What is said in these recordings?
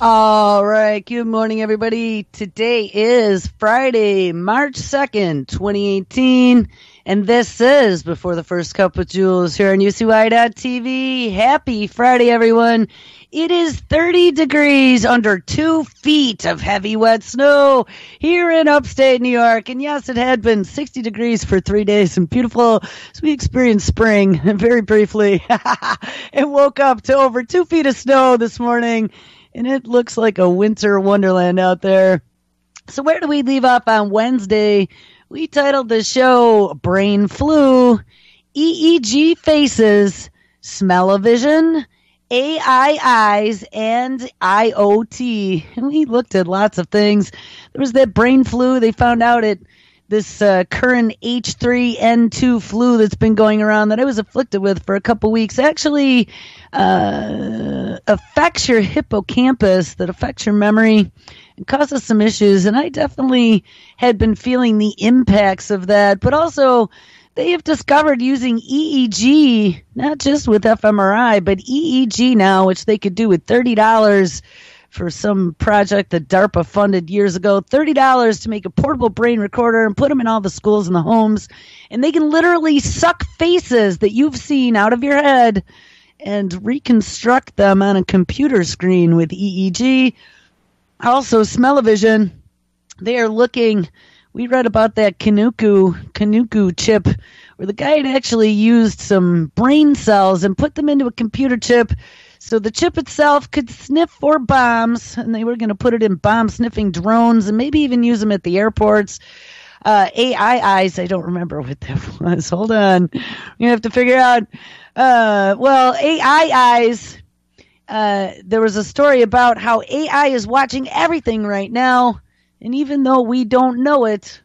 All right. Good morning, everybody. Today is Friday, March 2nd, 2018. And this is Before the First Cup with Jules here on UCY.TV. Happy Friday, everyone. It is 30 degrees under 2 feet of heavy, wet snow here in upstate New York. And yes, it had been 60 degrees for 3 days and beautiful. So we experienced spring very briefly and woke up to over 2 feet of snow this morning. And it looks like a winter wonderland out there. So where do we leave off on Wednesday? We titled the show Brain Flu, EEG Faces, Smell-O-Vision, AI Eyes, and IoT. And we looked at lots of things. There was that brain flu. They found out this current H3N2 flu that's been going around that I was afflicted with for a couple weeks actually affects your hippocampus, that affects your memory and causes some issues. And I definitely had been feeling the impacts of that. But also, they have discovered using EEG, not just with fMRI, but EEG now, which they could do with $30 for some project that DARPA funded years ago, $30 to make a portable brain recorder and put them in all the schools and the homes. And they can literally suck faces that you've seen out of your head and reconstruct them on a computer screen with EEG. Also, smell-o-vision. They are looking, we read about that Canuku chip, where the guy had actually used some brain cells and put them into a computer chip. So the chip itself could sniff for bombs, and they were going to put it in bomb-sniffing drones and maybe even use them at the airports. AI Eyes, I don't remember what that was. Hold on. You have to figure out. AI Eyes, there was a story about how AI is watching everything right now, and even though we don't know it,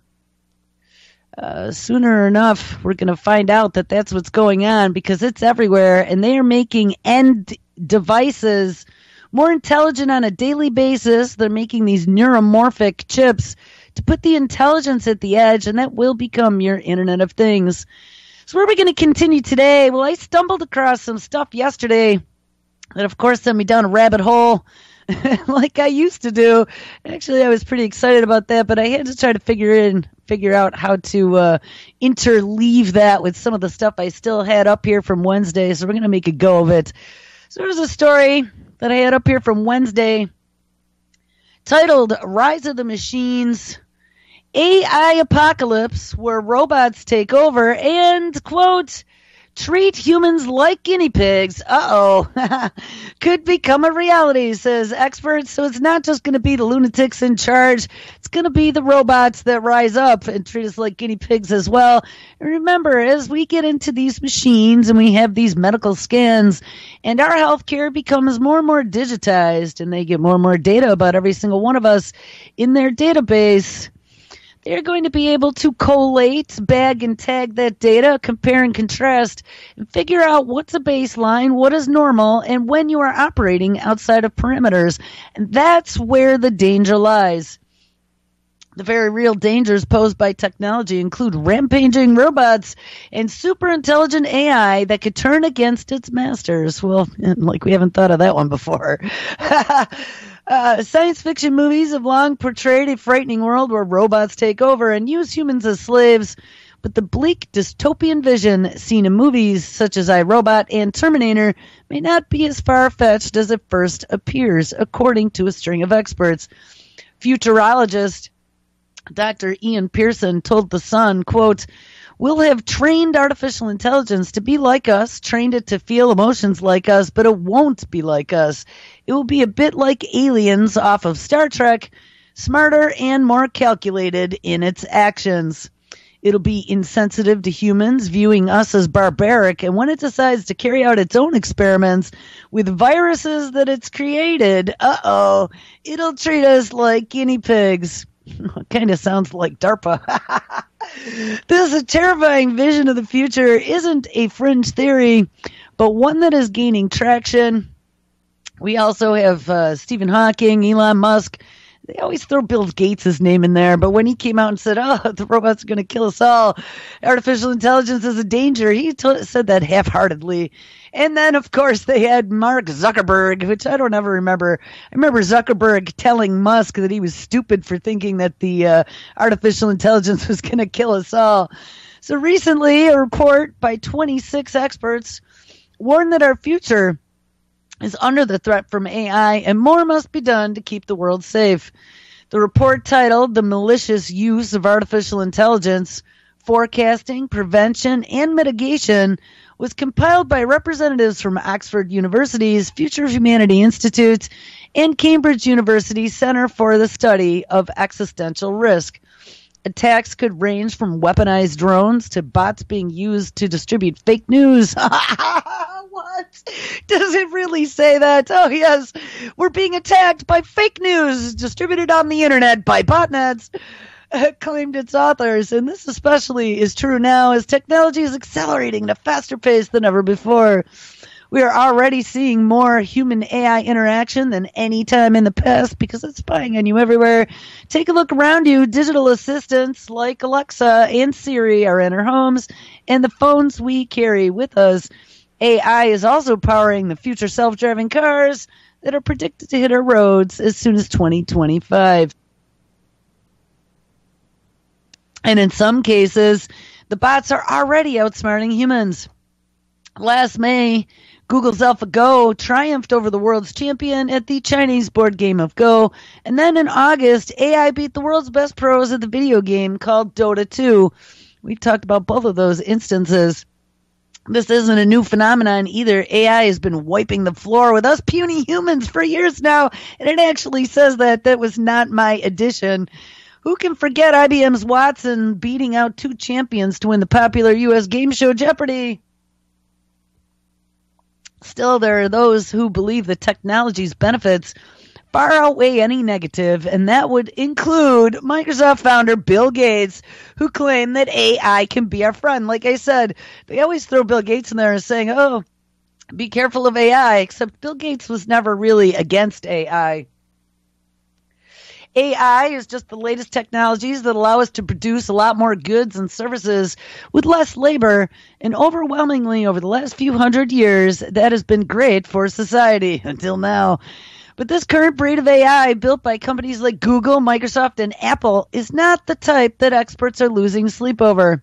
sooner enough, we're going to find out that that's what's going on because it's everywhere, and they are making end devices more intelligent on a daily basis. They're making these neuromorphic chips to put the intelligence at the edge, and that will become your Internet of Things. So where are we going to continue today? Well, I stumbled across some stuff yesterday that, of course, sent me down a rabbit hole like I used to do. Actually, I was pretty excited about that, but I had to try to figure out how to interleave that with some of the stuff I still had up here from Wednesday, so we're going to make a go of it. So there's a story that I had up here from Wednesday titled Rise of the Machines, AI Apocalypse, where robots take over and, quote, treat humans like guinea pigs. Could become a reality, says experts. So it's not just going to be the lunatics in charge. It's going to be the robots that rise up and treat us like guinea pigs as well. And remember, as we get into these machines and we have these medical scans and our healthcare becomes more and more digitized and they get more and more data about every single one of us in their database, they're going to be able to collate, bag, and tag that data, compare and contrast, and figure out what's a baseline, what is normal, and when you are operating outside of parameters. And that's where the danger lies. The very real dangers posed by technology include rampaging robots and super intelligent AI that could turn against its masters. Well, like we haven't thought of that one before. Science fiction movies have long portrayed a frightening world where robots take over and use humans as slaves, but the bleak dystopian vision seen in movies such as I, Robot and Terminator may not be as far-fetched as it first appears, according to a string of experts. Futurologist Dr. Ian Pearson told The Sun, quote, "We'll have trained artificial intelligence to be like us, trained it to feel emotions like us, but it won't be like us. It will be a bit like aliens off of Star Trek, smarter and more calculated in its actions. It'll be insensitive to humans, viewing us as barbaric, and when it decides to carry out its own experiments with viruses that it's created, it'll treat us like guinea pigs." Kind of sounds like DARPA. This terrifying vision of the future isn't a fringe theory, but one that is gaining traction. We also have Stephen Hawking, Elon Musk. They always throw Bill Gates' name in there, but when he came out and said, "Oh, the robots are going to kill us all. Artificial intelligence is a danger," he said that half-heartedly. And then, of course, they had Mark Zuckerberg, which I don't ever remember. I remember Zuckerberg telling Musk that he was stupid for thinking that the artificial intelligence was going to kill us all. So recently, a report by 26 experts warned that our future is under the threat from AI, and more must be done to keep the world safe. The report, titled "The Malicious Use of Artificial Intelligence, Forecasting, Prevention, and Mitigation," was compiled by representatives from Oxford University's Future of Humanity Institute and Cambridge University's Center for the Study of Existential Risk. Attacks could range from weaponized drones to bots being used to distribute fake news. What? Does it really say that? Oh, yes. We're being attacked by fake news distributed on the internet by botnets, claimed its authors. And this especially is true now as technology is accelerating at a faster pace than ever before. We are already seeing more human AI interaction than any time in the past because it's spying on you everywhere. Take a look around you. Digital assistants like Alexa and Siri are in our homes and the phones we carry with us. AI is also powering the future self-driving cars that are predicted to hit our roads as soon as 2025. And in some cases, the bots are already outsmarting humans. Last May, Google's AlphaGo triumphed over the world's champion at the Chinese board game of Go. And then in August, AI beat the world's best pros at the video game called Dota 2. We've talked about both of those instances. This isn't a new phenomenon either. AI has been wiping the floor with us puny humans for years now, and it actually says that. That was not my addition. Who can forget IBM's Watson beating out two champions to win the popular U.S. game show Jeopardy? Still, there are those who believe the technology's benefits far outweigh any negative, and that would include Microsoft founder Bill Gates, who claimed that AI can be our friend. Like I said, they always throw Bill Gates in there and saying, "Oh, be careful of AI," except Bill Gates was never really against AI. AI is just the latest technologies that allow us to produce a lot more goods and services with less labor, and overwhelmingly over the last few hundred years, that has been great for society until now. But this current breed of AI, built by companies like Google, Microsoft, and Apple, is not the type that experts are losing sleep over.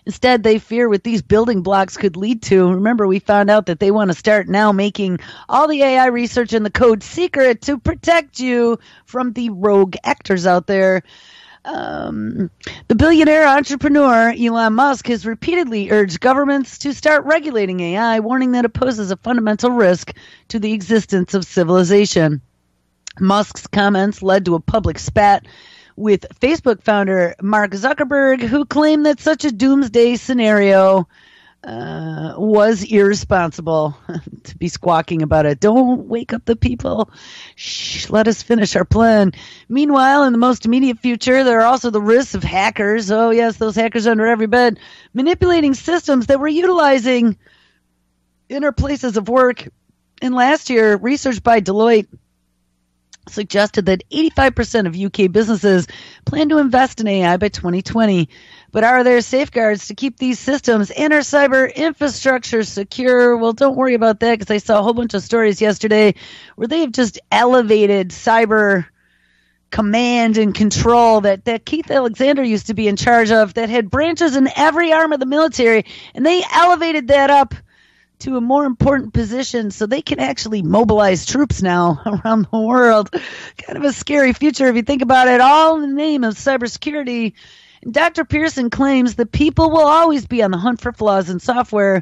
Instead, they fear what these building blocks could lead to. Remember, we found out that they want to start now making all the AI research and the code secret to protect you from the rogue actors out there. The billionaire entrepreneur Elon Musk has repeatedly urged governments to start regulating AI, warning that it poses a fundamental risk to the existence of civilization. Musk's comments led to a public spat with Facebook founder Mark Zuckerberg, who claimed that such a doomsday scenario was irresponsible. To be squawking about it. Don't wake up the people. Shh, let us finish our plan. Meanwhile, in the most immediate future, there are also the risks of hackers. Oh, yes, those hackers under every bed, manipulating systems that we're utilizing in our places of work. And last year, research by Deloitte suggested that 85% of UK businesses plan to invest in AI by 2020. But are there safeguards to keep these systems and our cyber infrastructure secure? Well, don't worry about that, because I saw a whole bunch of stories yesterday where they have just elevated cyber command and control that Keith Alexander used to be in charge of, that had branches in every arm of the military, and they elevated that up to a more important position so they can actually mobilize troops now around the world. Kind of a scary future if you think about it, all in the name of cybersecurity. And Dr. Pearson claims that people will always be on the hunt for flaws in software,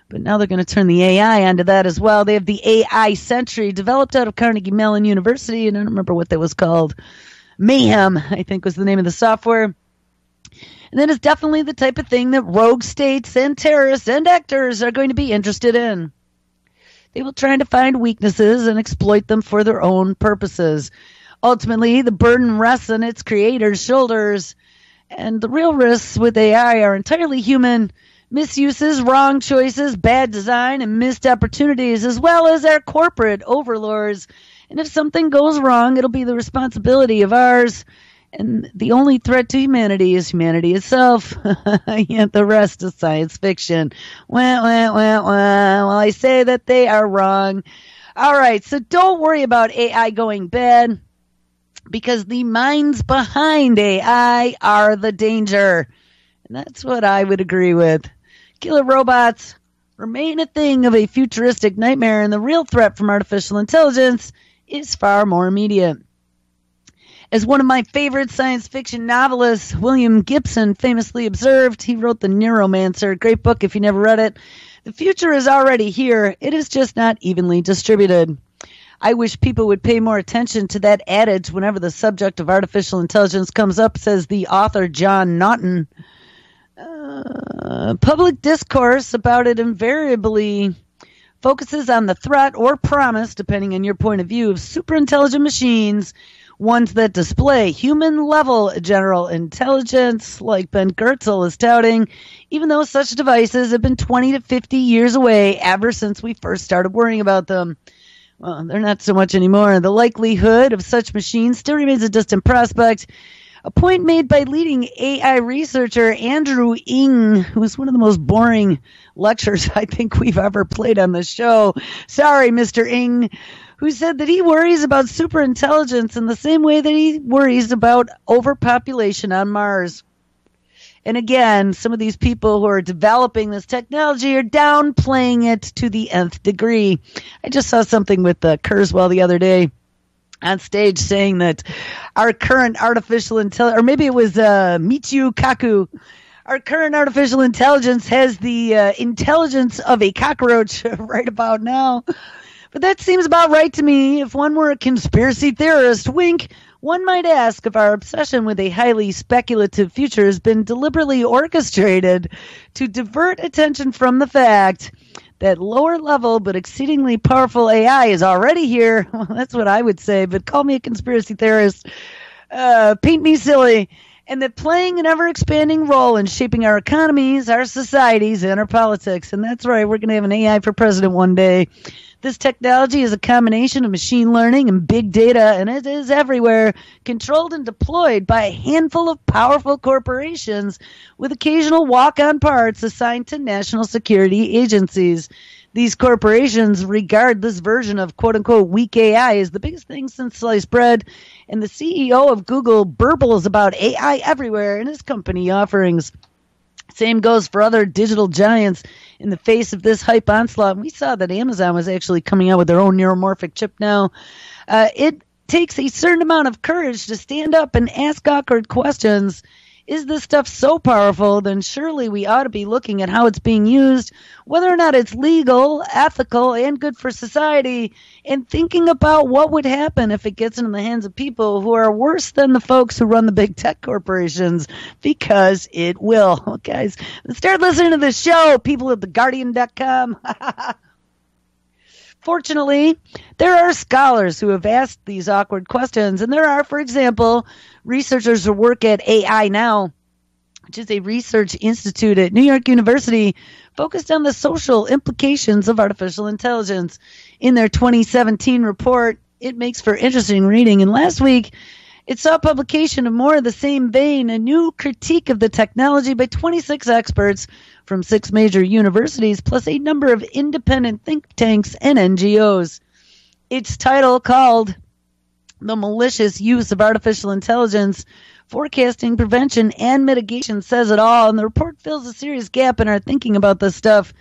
but now they're going to turn the AI onto that as well. They have the AI Sentry, developed out of Carnegie Mellon University, and I don't remember what that was called. Mayhem, I think, was the name of the software. And that is definitely the type of thing that rogue states and terrorists and actors are going to be interested in. They will try to find weaknesses and exploit them for their own purposes. Ultimately, the burden rests on its creators' shoulders. And the real risks with AI are entirely human: misuses, wrong choices, bad design, and missed opportunities, as well as our corporate overlords. And if something goes wrong, it'll be the responsibility of ours. And the only threat to humanity is humanity itself. Yet the rest is science fiction. Well, I say that they are wrong. All right, so don't worry about AI going bad, because the minds behind AI are the danger. And that's what I would agree with. Killer robots remain a thing of a futuristic nightmare, and the real threat from artificial intelligence is far more immediate. As one of my favorite science fiction novelists, William Gibson, famously observed, he wrote The Neuromancer, a great book if you never read it. The future is already here. It is just not evenly distributed. I wish people would pay more attention to that adage whenever the subject of artificial intelligence comes up, says the author John Naughton. Public discourse about it invariably focuses on the threat or promise, depending on your point of view, of superintelligent machines, ones that display human-level general intelligence, like Ben Goertzel is touting, even though such devices have been 20 to 50 years away ever since we first started worrying about them. Well, they're not so much anymore. The likelihood of such machines still remains a distant prospect. A point made by leading AI researcher Andrew Ng, who is one of the most boring lectures I think we've ever played on the show. Sorry, Mr. Ng. Who said that he worries about superintelligence in the same way that he worries about overpopulation on Mars. And again, some of these people who are developing this technology are downplaying it to the nth degree. I just saw something with Kurzweil the other day on stage saying that our current artificial intelligence, or maybe it was Michio Kaku, our current artificial intelligence has the intelligence of a cockroach right about now. But that seems about right to me. If one were a conspiracy theorist, wink, one might ask if our obsession with a highly speculative future has been deliberately orchestrated to divert attention from the fact that lower level but exceedingly powerful AI is already here. Well, that's what I would say, but call me a conspiracy theorist. Paint me silly. And that playing an ever-expanding role in shaping our economies, our societies, and our politics. And that's right, we're going to have an AI for president one day. This technology is a combination of machine learning and big data, and it is everywhere, controlled and deployed by a handful of powerful corporations with occasional walk-on parts assigned to national security agencies. These corporations regard this version of quote-unquote weak AI as the biggest thing since sliced bread, and the CEO of Google burbles about AI everywhere in his company offerings. Same goes for other digital giants in the face of this hype onslaught. We saw that Amazon was actually coming out with their own neuromorphic chip now. It takes a certain amount of courage to stand up and ask awkward questions. Is this stuff so powerful? Then surely we ought to be looking at how it's being used, whether or not it's legal, ethical, and good for society, and thinking about what would happen if it gets into the hands of people who are worse than the folks who run the big tech corporations, because it will. Guys, start listening to the show, people at theguardian.com. Fortunately, there are scholars who have asked these awkward questions, and there are, for example, researchers who work at AI Now, which is a research institute at New York University focused on the social implications of artificial intelligence. In their 2017 report, it makes for interesting reading, and last week, it saw publication of more of the same vein, a new critique of the technology by 26 experts from 6 major universities, plus a number of independent think tanks and NGOs. Its title, called The Malicious Use of Artificial Intelligence, Forecasting, Prevention, and Mitigation, says it all, and the report fills a serious gap in our thinking about this stuff.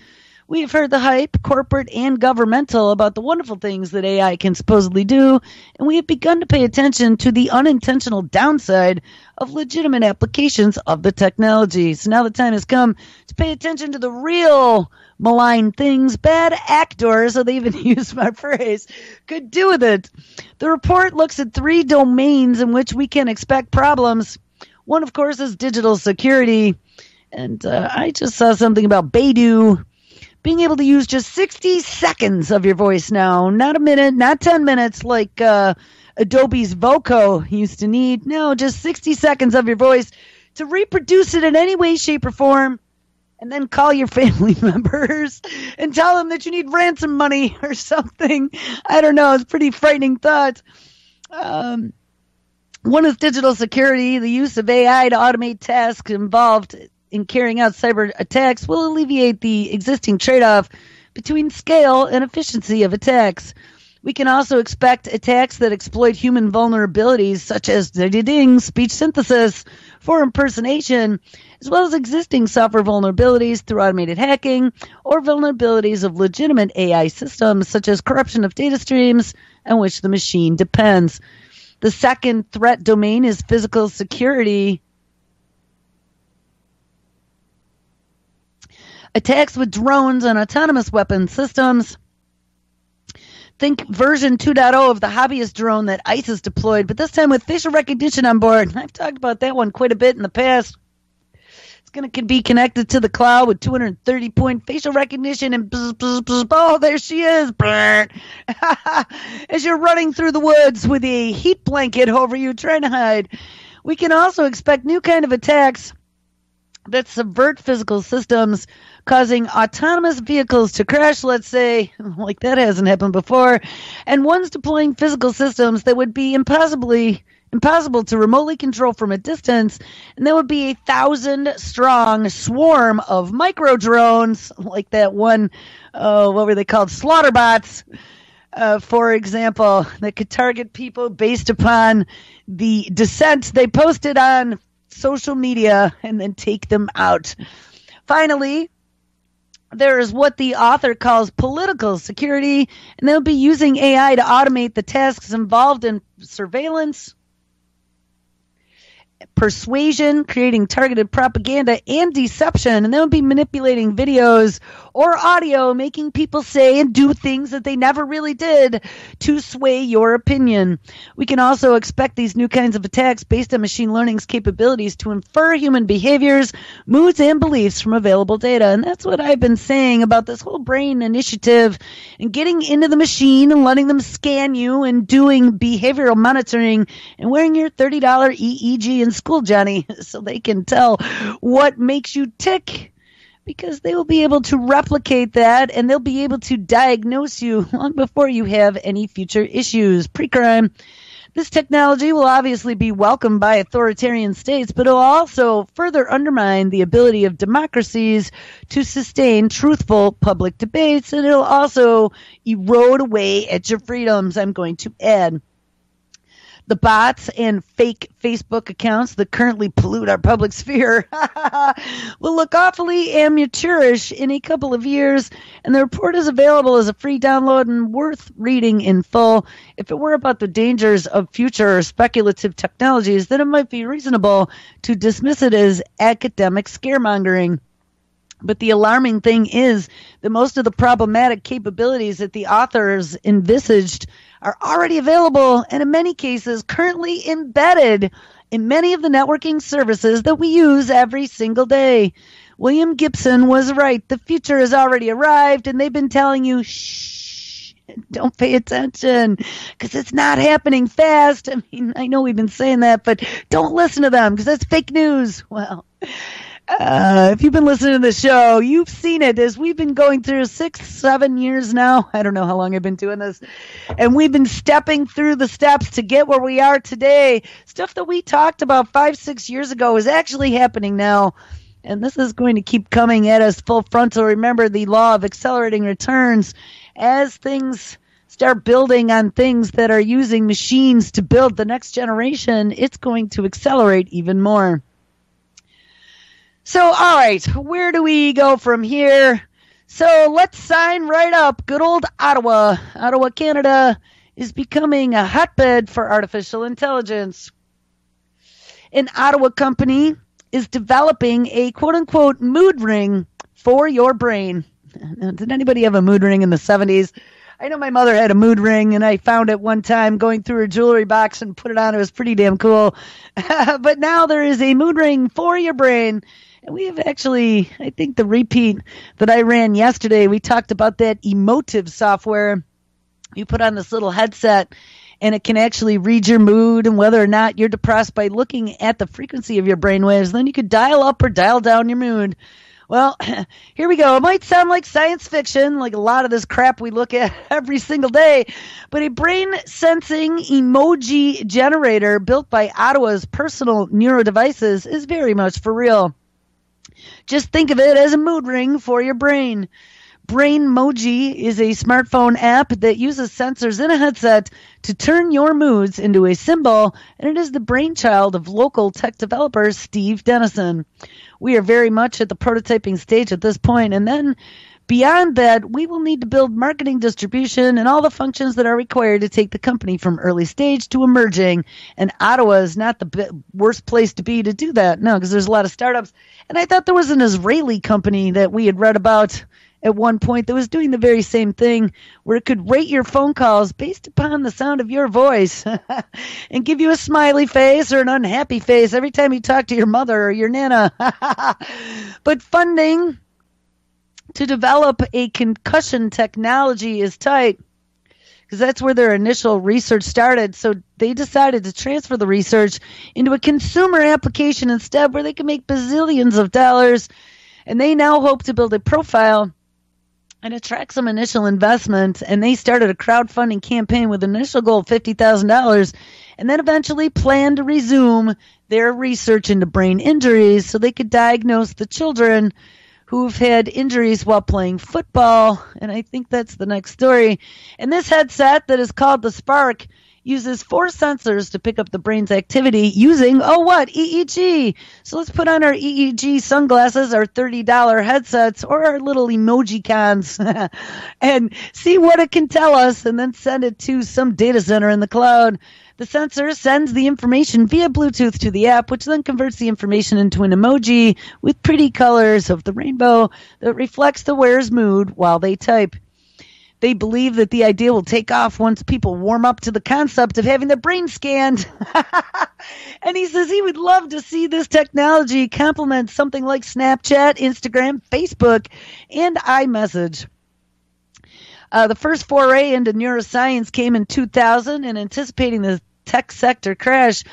We have heard the hype, corporate and governmental, about the wonderful things that AI can supposedly do, and we have begun to pay attention to the unintentional downside of legitimate applications of the technology. So now the time has come to pay attention to the real malign things bad actors, so they even use my phrase, could do with it. The report looks at 3 domains in which we can expect problems. One, of course, is digital security, and I just saw something about Baidu being able to use just 60 seconds of your voice now, not a minute, not 10 minutes like Adobe's Voco used to need. No, just 60 seconds of your voice to reproduce it in any way, shape, or form and then call your family members and tell them that you need ransom money or something. I don't know. It's a pretty frightening thought. One is digital security. The use of AI to automate tasks involved in carrying out cyber attacks will alleviate the existing trade-off between scale and efficiency of attacks. We can also expect attacks that exploit human vulnerabilities, such as speech synthesis for impersonation, as well as existing software vulnerabilities through automated hacking or vulnerabilities of legitimate AI systems, such as corruption of data streams on which the machine depends. The second threat domain is physical security. Attacks with drones and autonomous weapon systems. Think version 2.0 of the hobbyist drone that ISIS deployed, but this time with facial recognition on board. I've talked about that one quite a bit in the past. It's going to be connected to the cloud with 230-point facial recognition, and oh, there she is. As you're running through the woods with a heat blanket over you trying to hide. We can also expect new kind of attacks that subvert physical systems, causing autonomous vehicles to crash, let's say, like that hasn't happened before, and ones deploying physical systems that would be impossible to remotely control from a distance, and that would be 1,000-strong swarm of micro drones, like that one, what were they called, slaughter bots, for example, that could target people based upon the dissent they posted on social media and then take them out. Finally, there is what the author calls political security, and they'll be using AI to automate the tasks involved in surveillance, persuasion, creating targeted propaganda, and deception. And they'll be manipulating videos or audio, making people say and do things that they never really did to sway your opinion. We can also expect these new kinds of attacks based on machine learning's capabilities to infer human behaviors, moods, and beliefs from available data. And that's what I've been saying about this whole brain initiative and getting into the machine and letting them scan you and doing behavioral monitoring and wearing your $30 EEG in school, Johnny, so they can tell what makes you tick, because they will be able to replicate that and they'll be able to diagnose you long before you have any future issues. Pre-crime. This technology will obviously be welcomed by authoritarian states, but it will also further undermine the ability of democracies to sustain truthful public debates, and it will also erode away at your freedoms, I'm going to add. The bots and fake Facebook accounts that currently pollute our public sphere will look awfully amateurish in a couple of years, and the report is available as a free download and worth reading in full. If it were about the dangers of future speculative technologies, then it might be reasonable to dismiss it as academic scaremongering. But the alarming thing is that most of the problematic capabilities that the authors envisaged are already available and in many cases currently embedded in many of the networking services that we use every single day. William Gibson was right. The future has already arrived, and they've been telling you, shh, don't pay attention, because it's not happening fast. I mean, I know we've been saying that, but don't listen to them because that's fake news. Well, if you've been listening to the show, you've seen it as we've been going through 6-7 years now. I don't know how long I've been doing this. And we've been stepping through the steps to get where we are today. Stuff that we talked about 5-6 years ago is actually happening now. And this is going to keep coming at us full frontal. Remember the law of accelerating returns. As things start building on things that are using machines to build the next generation, it's going to accelerate even more. So, all right, where do we go from here? So let's sign right up. Good old Ottawa. Ottawa, Canada is becoming a hotbed for artificial intelligence. An Ottawa company is developing a quote-unquote mood ring for your brain. Did anybody have a mood ring in the 70s? I know my mother had a mood ring, and I found it one time going through her jewelry box and put it on. It was pretty damn cool. But now there is a mood ring for your brain. And we have actually, I think the repeat that I ran yesterday, we talked about that emotive software. You put on this little headset, and it can actually read your mood and whether or not you're depressed by looking at the frequency of your brainwaves. Then you could dial up or dial down your mood. Well, here we go. It might sound like science fiction, like a lot of this crap we look at every single day, but a brain sensing emoji generator built by Ottawa's personal neuro devices is very much for real. Just think of it as a mood ring for your brain. Brainmoji is a smartphone app that uses sensors in a headset to turn your moods into a symbol, and it is the brainchild of local tech developer Steve Dennison. We are very much at the prototyping stage at this point, and then beyond that, we will need to build marketing, distribution, and all the functions that are required to take the company from early stage to emerging. And Ottawa is not the worst place to be to do that. No, because there's a lot of startups. And I thought there was an Israeli company that we had read about at one point that was doing the very same thing, where it could rate your phone calls based upon the sound of your voice and give you a smiley face or an unhappy face every time you talk to your mother or your nana. But funding to develop a concussion technology is tight, because that's where their initial research started. So they decided to transfer the research into a consumer application instead, where they can make bazillions of dollars. And they now hope to build a profile and attract some initial investment. And they started a crowdfunding campaign with an initial goal of $50,000, and then eventually plan to resume their research into brain injuries so they could diagnose the children who've had injuries while playing football. And I think that's the next story. And this headset that is called the Spark uses 4 sensors to pick up the brain's activity using, EEG. So let's put on our EEG sunglasses, our $30 headsets, or our little emoji cons and see what it can tell us, and then send it to some data center in the cloud. The sensor sends the information via Bluetooth to the app, which then converts the information into an emoji with pretty colors of the rainbow that reflects the wearer's mood while they type. They believe that the idea will take off once people warm up to the concept of having their brain scanned. And he says he would love to see this technology complement something like Snapchat, Instagram, Facebook, and iMessage. The first foray into neuroscience came in 2000, and anticipating the tech sector crash,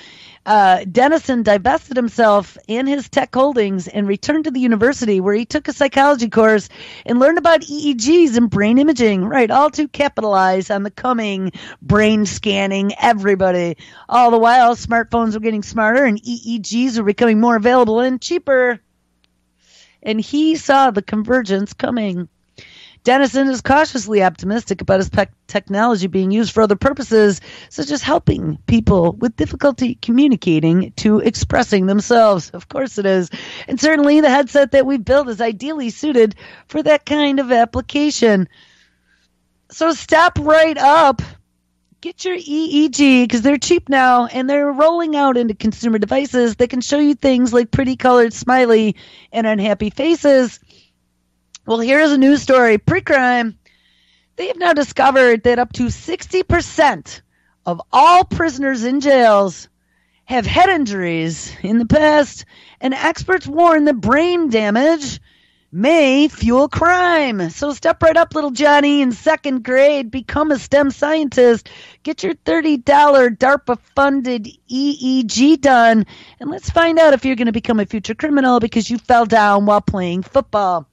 Dennison divested himself and his tech holdings and returned to the university, where he took a psychology course and learned about EEGs and brain imaging, right, all to capitalize on the coming brain scanning everybody. All the while, smartphones were getting smarter and EEGs were becoming more available and cheaper. And he saw the convergence coming. Dennison is cautiously optimistic about his technology being used for other purposes, such as helping people with difficulty communicating to expressing themselves. Of course it is. And certainly the headset that we've built is ideally suited for that kind of application. So step right up. Get your EEG, because they're cheap now, and they're rolling out into consumer devices that can show you things like pretty colored smiley and unhappy faces. Well, here's a news story. Pre-crime, they have now discovered that up to 60% of all prisoners in jails have head injuries in the past, and experts warn that brain damage may fuel crime. So step right up, little Johnny, in 2nd grade. Become a STEM scientist. Get your $30 DARPA-funded EEG done, and let's find out if you're going to become a future criminal because you fell down while playing football.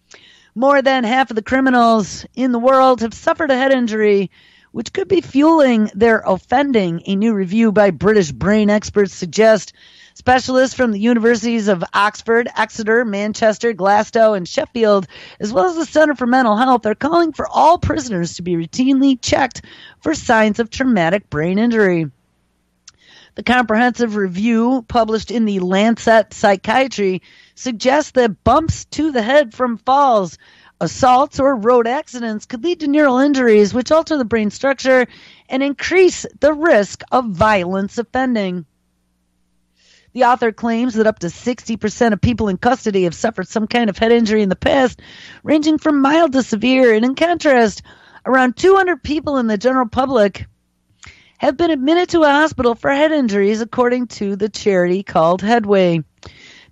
More than half of the criminals in the world have suffered a head injury, which could be fueling their offending. A new review by British brain experts suggests. Specialists from the universities of Oxford, Exeter, Manchester, Glasgow, and Sheffield, as well as the Center for Mental Health, are calling for all prisoners to be routinely checked for signs of traumatic brain injury. The comprehensive review published in the Lancet Psychiatry suggests that bumps to the head from falls, assaults, or road accidents could lead to neural injuries, which alter the brain structure and increase the risk of violence offending. The author claims that up to 60% of people in custody have suffered some kind of head injury in the past, ranging from mild to severe, and in contrast, around 200 people in the general public have been admitted to a hospital for head injuries, according to the charity called Headway.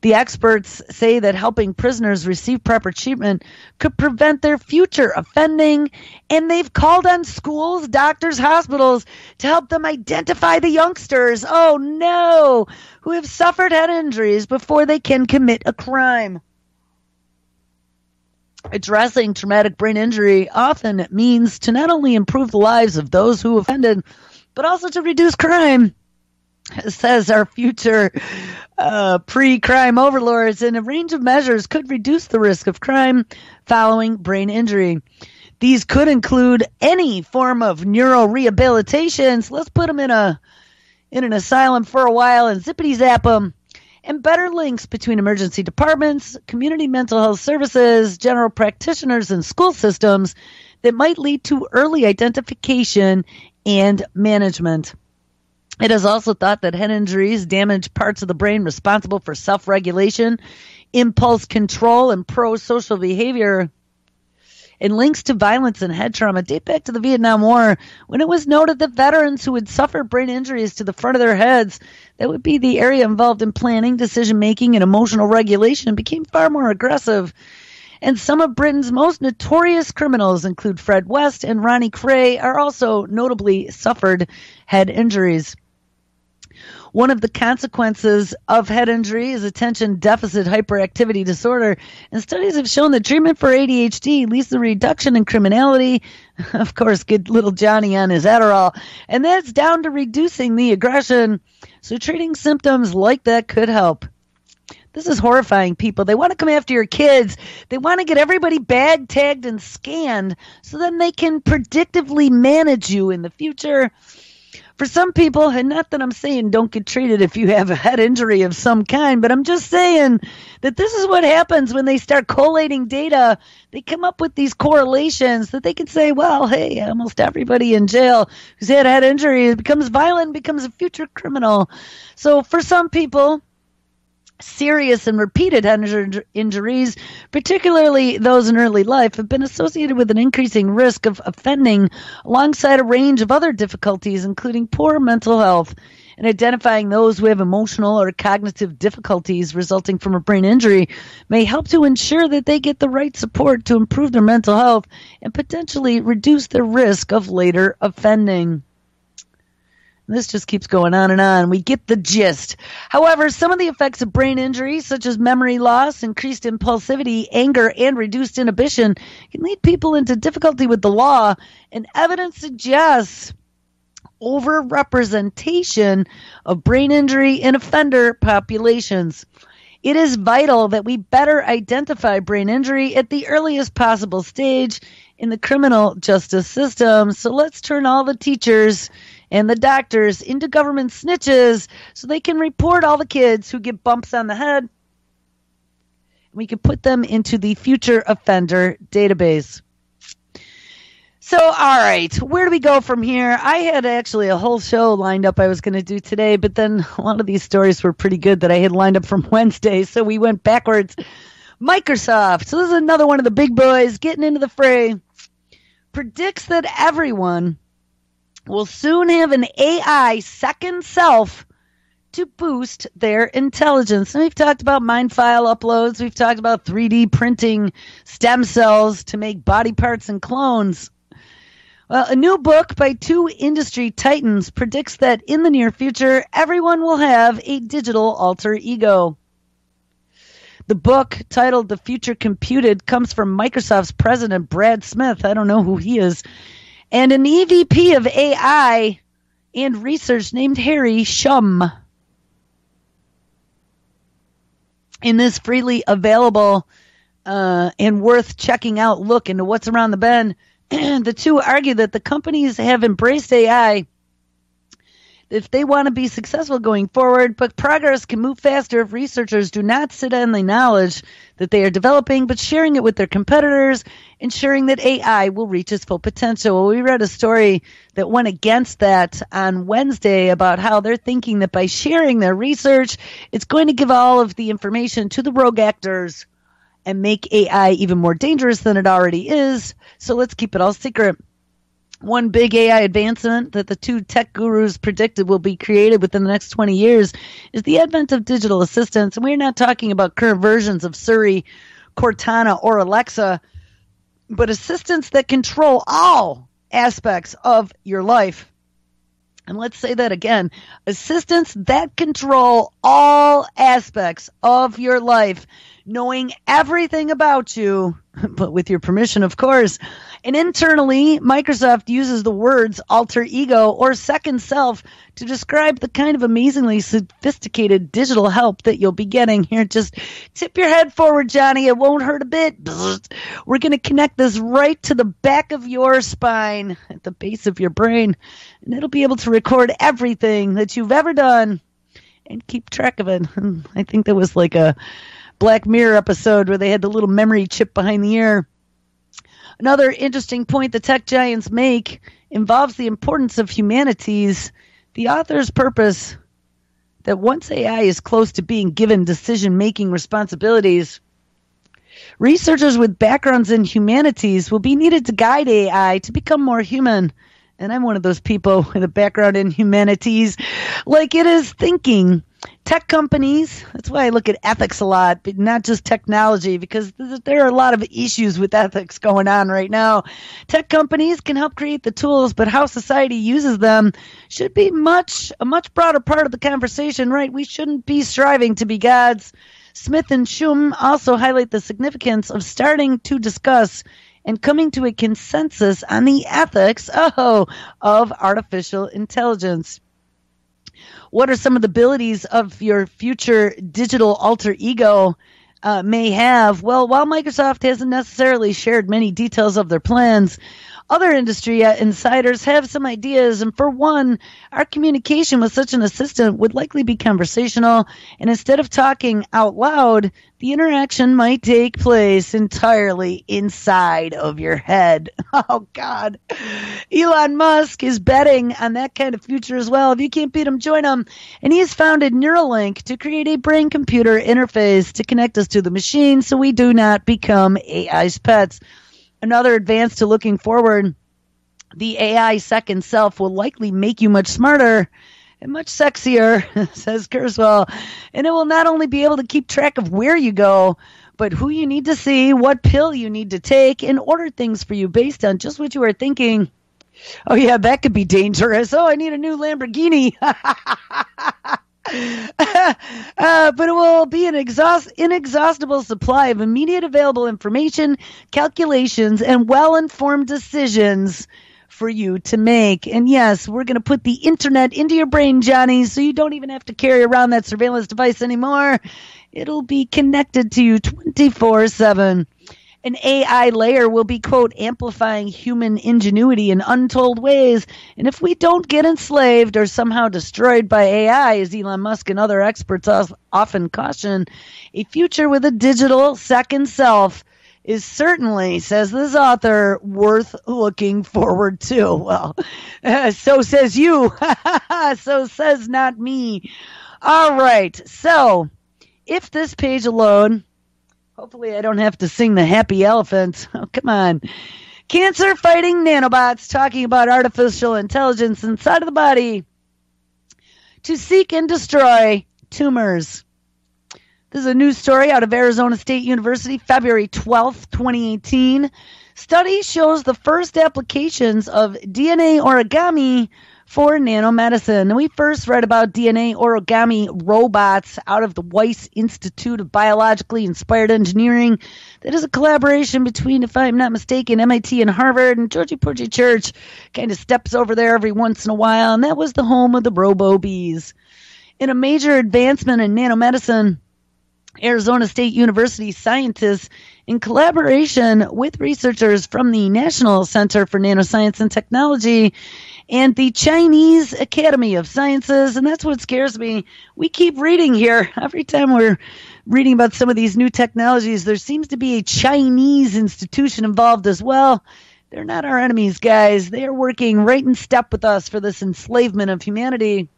The experts say that helping prisoners receive proper treatment could prevent their future offending, and they've called on schools, doctors, hospitals to help them identify the youngsters, oh no, who have suffered head injuries before they can commit a crime. Addressing traumatic brain injury often means to not only improve the lives of those who offended, but also to reduce crime, says our future pre-crime overlords, and a range of measures could reduce the risk of crime following brain injury. These could include any form of neurorehabilitation. So let's put them in an asylum for a while and zippity-zap them. And better links between emergency departments, community mental health services, general practitioners, and school systems that might lead to early identification and management. It is also thought that head injuries damage parts of the brain responsible for self-regulation, impulse control, and pro-social behavior. And links to violence and head trauma date back to the Vietnam War, when it was noted that veterans who had suffered brain injuries to the front of their heads, that would be the area involved in planning, decision-making, and emotional regulation, became far more aggressive. And some of Britain's most notorious criminals, include Fred West and Ronnie Cray, are also notably suffered head injuries. One of the consequences of head injury is attention deficit hyperactivity disorder, and studies have shown that treatment for ADHD leads to a reduction in criminality. Of course, get little Johnny on his Adderall, and that's down to reducing the aggression. So treating symptoms like that could help. This is horrifying, people. They want to come after your kids. They want to get everybody bag tagged and scanned so then they can predictively manage you in the future. For some people, and not that I'm saying don't get treated if you have a head injury of some kind, but I'm just saying that this is what happens when they start collating data. They come up with these correlations that they can say, well, hey, almost everybody in jail who's had a head injury becomes violent, becomes a future criminal. So for some people, serious and repeated head injuries, particularly those in early life, have been associated with an increasing risk of offending alongside a range of other difficulties, including poor mental health. And identifying those who have emotional or cognitive difficulties resulting from a brain injury may help to ensure that they get the right support to improve their mental health and potentially reduce their risk of later offending. This just keeps going on and on. We get the gist. However, some of the effects of brain injury, such as memory loss, increased impulsivity, anger, and reduced inhibition, can lead people into difficulty with the law, and evidence suggests overrepresentation of brain injury in offender populations. It is vital that we better identify brain injury at the earliest possible stage in the criminal justice system. So let's turn all the teachers and the doctors into government snitches so they can report all the kids who get bumps on the head. We can put them into the future offender database. So, all right, where do we go from here? I had actually a whole show lined up I was going to do today, but then a lot of these stories were pretty good that I had lined up from Wednesday, so we went backwards. Microsoft, so this is another one of the big boys getting into the fray, predicts that everyone will soon have an AI second self to boost their intelligence. And we've talked about mind file uploads. We've talked about 3D printing stem cells to make body parts and clones. Well, a new book by two industry titans predicts that in the near future, everyone will have a digital alter ego. The book, titled The Future Computed, comes from Microsoft's president, Brad Smith. I don't know who he is. And an EVP of AI and research named Harry Shum. In this freely available and worth checking out look into what's around the bend, the two argue that the companies have embraced AI if they want to be successful going forward, but progress can move faster if researchers do not sit on the knowledge that they are developing, but sharing it with their competitors, ensuring that AI will reach its full potential. Well, we read a story that went against that on Wednesday about how they're thinking that by sharing their research, it's going to give all of the information to the rogue actors and make AI even more dangerous than it already is. So let's keep it all secret. One big AI advancement that the two tech gurus predicted will be created within the next 20 years is the advent of digital assistants. And we're not talking about current versions of Siri, Cortana, or Alexa, but assistants that control all aspects of your life. And let's say that again. Assistants that control all aspects of your life. knowing everything about you, but with your permission, of course. And internally, Microsoft uses the words alter ego or second self to describe the kind of amazingly sophisticated digital help that you'll be getting. Here, just tip your head forward, Johnny. It won't hurt a bit. We're going to connect this right to the back of your spine, at the base of your brain, and it'll be able to record everything that you've ever done and keep track of it. I think there was like a Black Mirror episode where they had the little memory chip behind the ear. Another interesting point the tech giants make involves the importance of humanities. The author's purpose that once AI is close to being given decision-making responsibilities, researchers with backgrounds in humanities will be needed to guide AI to become more human. And I'm one of those people with a background in humanities, like it is thinking. Tech companies, that's why I look at ethics a lot, but not just technology, because there are a lot of issues with ethics going on right now. Tech companies can help create the tools, but how society uses them should be a much broader part of the conversation, right? We shouldn't be striving to be gods. Smith and Schum also highlight the significance of starting to discuss and coming to a consensus on the ethics of artificial intelligence. What are some of the abilities of your future digital alter ego may have? Well, while Microsoft hasn't necessarily shared many details of their plans, other industry insiders have some ideas. And for one, our communication with such an assistant would likely be conversational. And instead of talking out loud, the interaction might take place entirely inside of your head. Oh, God. Elon Musk is betting on that kind of future as well. If you can't beat him, join him. And he has founded Neuralink to create a brain-computer interface to connect us to the machine so we do not become AI's pets. Another advance to looking forward, the AI second self will likely make you much smarter and much sexier, says Kurzweil. And it will not only be able to keep track of where you go, but who you need to see, what pill you need to take, and order things for you based on just what you are thinking. Oh, yeah, that could be dangerous. Oh, I need a new Lamborghini. But it will be an inexhaustible supply of immediate available information, calculations, and well-informed decisions for you to make. And yes, we're going to put the internet into your brain, Johnny, so you don't even have to carry around that surveillance device anymore. It'll be connected to you 24/7. An AI layer will be, quote, amplifying human ingenuity in untold ways. And if we don't get enslaved or somehow destroyed by AI, as Elon Musk and other experts often caution, a future with a digital second self is certainly, says this author, worth looking forward to. Well, so says you. So says not me. All right. So if this page alone... Hopefully I don't have to sing the happy elephant. Oh, come on. Cancer-fighting nanobots talking about artificial intelligence inside of the body to seek and destroy tumors. This is a news story out of Arizona State University, February 12th, 2018. Study shows the first applications of DNA origami for nanomedicine. We first read about DNA origami robots out of the Weiss Institute of Biologically Inspired Engineering. That is a collaboration between, if I'm not mistaken, MIT and Harvard, and Georgie Porgy Church kind of steps over there every once in a while, and that was the home of the robo-bees. In a major advancement in nanomedicine, Arizona State University scientists, in collaboration with researchers from the National Center for Nanoscience and Technology and the Chinese Academy of Sciences, and that's what scares me. We keep reading here. Every time we're reading about some of these new technologies, there seems to be a Chinese institution involved as well. They're not our enemies, guys. They are working right in step with us for this enslavement of humanity.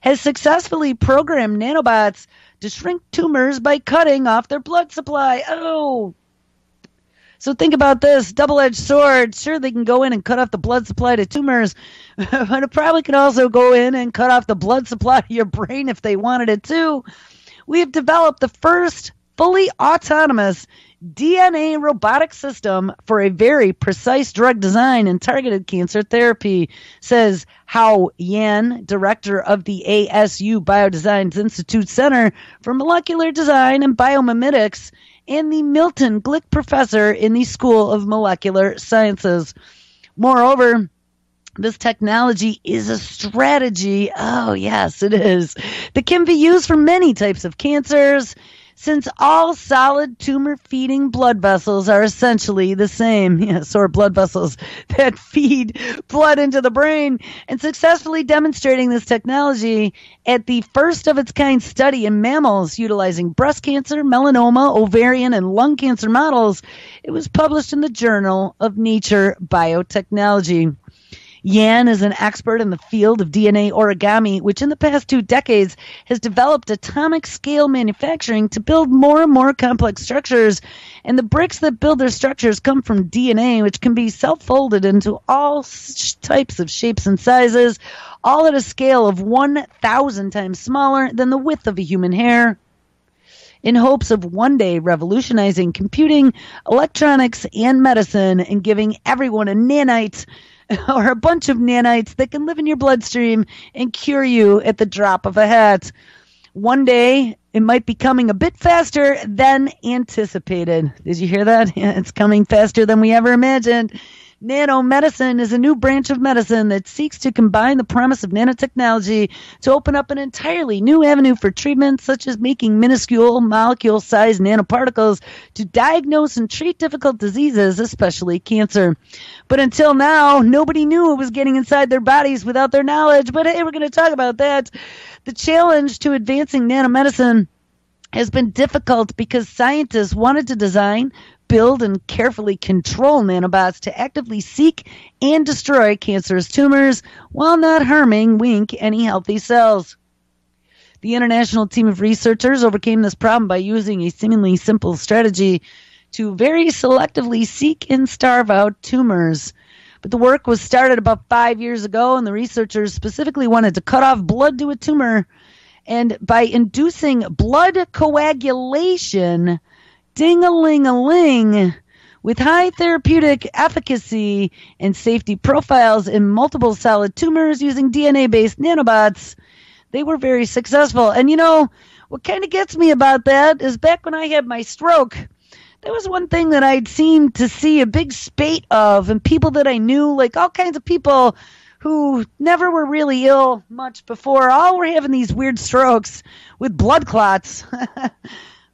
Has successfully programmed nanobots to shrink tumors by cutting off their blood supply. Oh! So think about this, double-edged sword. Sure, they can go in and cut off the blood supply to tumors, but it probably could also go in and cut off the blood supply to your brain if they wanted it to. We have developed the first fully autonomous DNA robotic system for a very precise drug design and targeted cancer therapy, says Hao Yan, director of the ASU Biodesign's Institute Center for Molecular Design and Biomimetics and the Milton Glick professor in the School of Molecular Sciences. Moreover, this technology is a strategy, oh yes it is, that can be used for many types of cancers, since all solid tumor-feeding blood vessels are essentially the same. Yes, or blood vessels that feed blood into the brain. And successfully demonstrating this technology at the first of its kind study in mammals utilizing breast cancer, melanoma, ovarian, and lung cancer models, it was published in the Journal of Nature Biotechnology. Yan is an expert in the field of DNA origami, which in the past 2 decades has developed atomic scale manufacturing to build more and more complex structures. And the bricks that build their structures come from DNA, which can be self-folded into all types of shapes and sizes, all at a scale of 1,000 times smaller than the width of a human hair, in hopes of one day revolutionizing computing, electronics, and medicine, and giving everyone a nanite or a bunch of nanites that can live in your bloodstream and cure you at the drop of a hat. One day, it might be coming a bit faster than anticipated. Did you hear that? Yeah, it's coming faster than we ever imagined. Nanomedicine is a new branch of medicine that seeks to combine the promise of nanotechnology to open up an entirely new avenue for treatment, such as making minuscule molecule-sized nanoparticles to diagnose and treat difficult diseases, especially cancer. But until now, nobody knew it was getting inside their bodies without their knowledge. But hey, we're going to talk about that. The challenge to advancing nanomedicine has been difficult because scientists wanted to design, build, and carefully control nanobots to actively seek and destroy cancerous tumors while not harming, wink, any healthy cells. The international team of researchers overcame this problem by using a seemingly simple strategy to very selectively seek and starve out tumors. But the work was started about 5 years ago, and the researchers specifically wanted to cut off blood to a tumor, and by inducing blood coagulation, ding-a-ling-a-ling, with high therapeutic efficacy and safety profiles in multiple solid tumors using DNA-based nanobots, they were very successful. And you know, what kind of gets me about that is back when I had my stroke, there was one thing that I'd seemed to see a big spate of, and people that I knew, like all kinds of people who never were really ill much before, all were having these weird strokes with blood clots.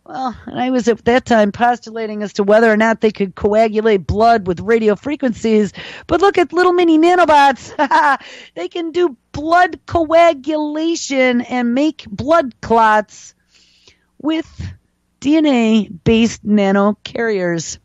Well, and I was at that time postulating as to whether or not they could coagulate blood with radio frequencies. But look at little mini nanobots. They can do blood coagulation and make blood clots with DNA-based nanocarriers.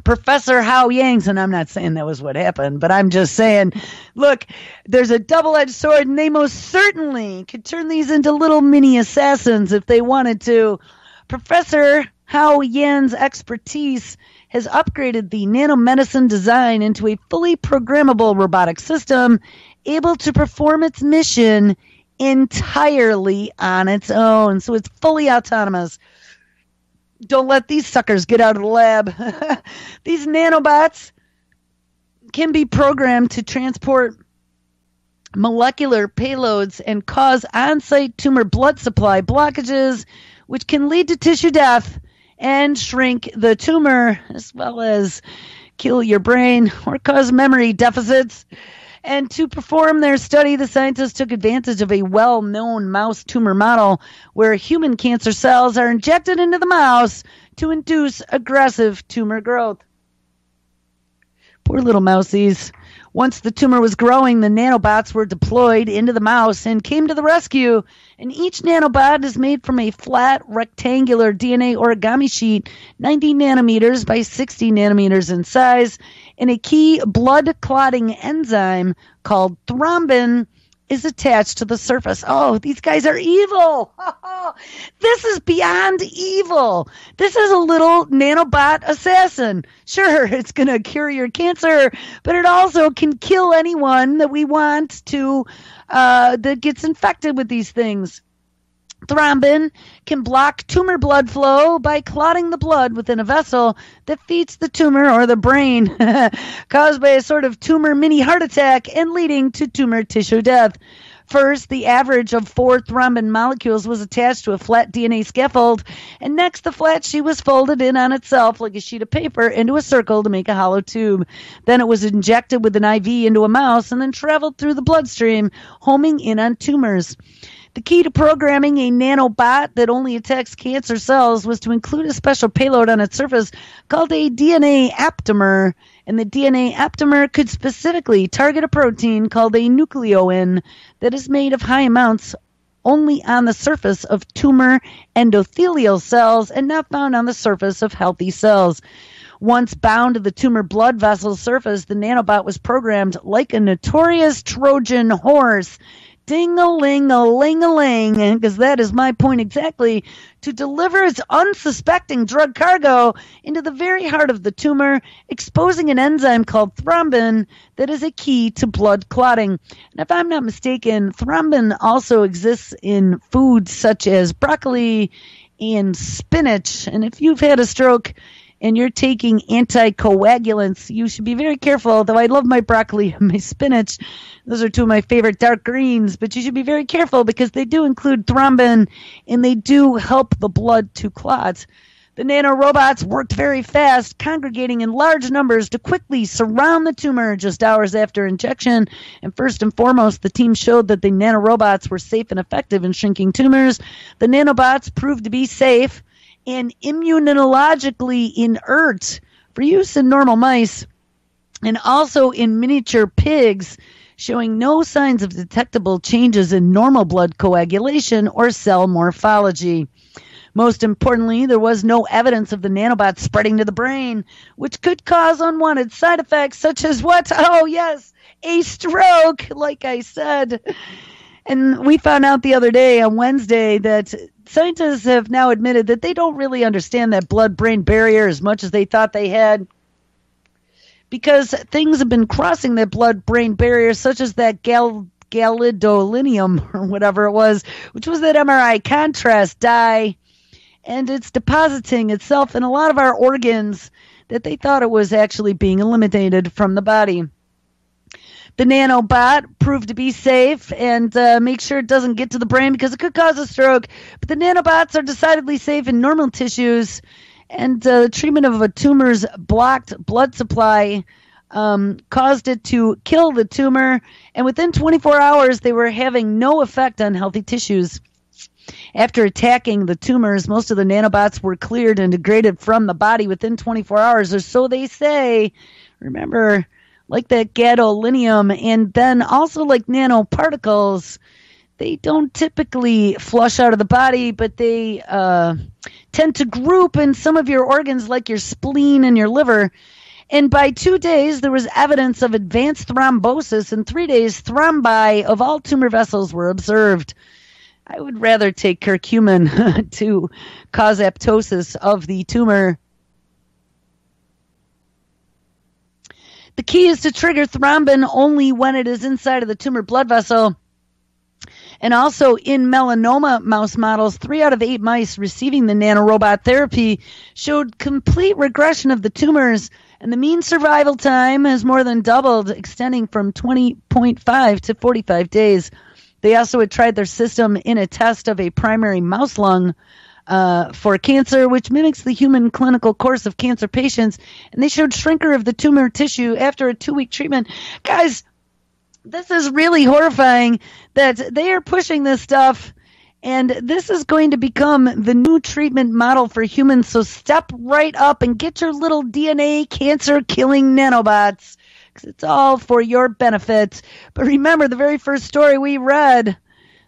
Professor Hao Yang, and I'm not saying that was what happened, but I'm just saying, look, there's a double-edged sword, and they most certainly could turn these into little mini assassins if they wanted to. Professor Hao Yan's expertise has upgraded the nanomedicine design into a fully programmable robotic system able to perform its mission entirely on its own. So it's fully autonomous. Don't let these suckers get out of the lab. These nanobots can be programmed to transport molecular payloads and cause on-site tumor blood supply blockages, which can lead to tissue death and shrink the tumor, as well as kill your brain or cause memory deficits. And to perform their study, the scientists took advantage of a well-known mouse tumor model where human cancer cells are injected into the mouse to induce aggressive tumor growth. Poor little mousies. Once the tumor was growing, the nanobots were deployed into the mouse and came to the rescue. And each nanobot is made from a flat, rectangular DNA origami sheet, 90 nanometers by 60 nanometers in size, and a key blood-clotting enzyme called thrombin is attached to the surface. Oh, these guys are evil. This is beyond evil. This is a little nanobot assassin. Sure, it's going to cure your cancer, but it also can kill anyone that we want to, that gets infected with these things. Thrombin can block tumor blood flow by clotting the blood within a vessel that feeds the tumor or the brain, caused by a sort of tumor mini heart attack and leading to tumor tissue death. First, the average of 4 thrombin molecules was attached to a flat DNA scaffold, and next the flat sheet was folded in on itself like a sheet of paper into a circle to make a hollow tube. Then it was injected with an IV into a mouse and then traveled through the bloodstream, homing in on tumors. The key to programming a nanobot that only attacks cancer cells was to include a special payload on its surface called a DNA aptamer, and the DNA aptamer could specifically target a protein called a nucleoin that is made of high amounts only on the surface of tumor endothelial cells and not found on the surface of healthy cells. Once bound to the tumor blood vessel surface, the nanobot was programmed like a notorious Trojan horse, ding-a-ling-a-ling-a-ling, because that is my point exactly, to deliver its unsuspecting drug cargo into the very heart of the tumor, exposing an enzyme called thrombin that is a key to blood clotting. And if I'm not mistaken, thrombin also exists in foods such as broccoli and spinach. And if you've had a stroke and you're taking anticoagulants, you should be very careful, though I love my broccoli and my spinach. Those are two of my favorite dark greens, but you should be very careful because they do include thrombin and they do help the blood to clot. The nanorobots worked very fast, congregating in large numbers to quickly surround the tumor just hours after injection. And first and foremost, the team showed that the nanorobots were safe and effective in shrinking tumors. The nanobots proved to be safe and immunologically inert for use in normal mice and also in miniature pigs, showing no signs of detectable changes in normal blood coagulation or cell morphology. Most importantly, there was no evidence of the nanobots spreading to the brain, which could cause unwanted side effects such as what? Oh, yes, a stroke, like I said. And we found out the other day on Wednesday that scientists have now admitted that they don't really understand that blood-brain barrier as much as they thought they had, because things have been crossing that blood-brain barrier, such as that gadolinium or whatever it was, which was that MRI contrast dye, and it's depositing itself in a lot of our organs that they thought it was actually being eliminated from the body. The nanobot proved to be safe, and make sure it doesn't get to the brain because it could cause a stroke. But the nanobots are decidedly safe in normal tissues, and the treatment of a tumor's blocked blood supply caused it to kill the tumor, and within 24 hours they were having no effect on healthy tissues. After attacking the tumors, most of the nanobots were cleared and degraded from the body within 24 hours, or so they say. Remember, like that gadolinium, and then also like nanoparticles, they don't typically flush out of the body, but they tend to group in some of your organs like your spleen and your liver. And by 2 days, there was evidence of advanced thrombosis. In 3 days, thrombi of all tumor vessels were observed. I would rather take curcumin to cause apoptosis of the tumor. The key is to trigger thrombin only when it is inside of the tumor blood vessel. And also in melanoma mouse models, 3 out of 8 mice receiving the nanorobot therapy showed complete regression of the tumors, and the mean survival time has more than doubled, extending from 20.5 to 45 days. They also had tried their system in a test of a primary mouse lung for cancer, which mimics the human clinical course of cancer patients, and they showed shrinker of the tumor tissue after a 2-week treatment. Guys, this is really horrifying that they are pushing this stuff, and this is going to become the new treatment model for humans, so step right up and get your little DNA cancer-killing nanobots, because it's all for your benefit. But remember, the very first story we read,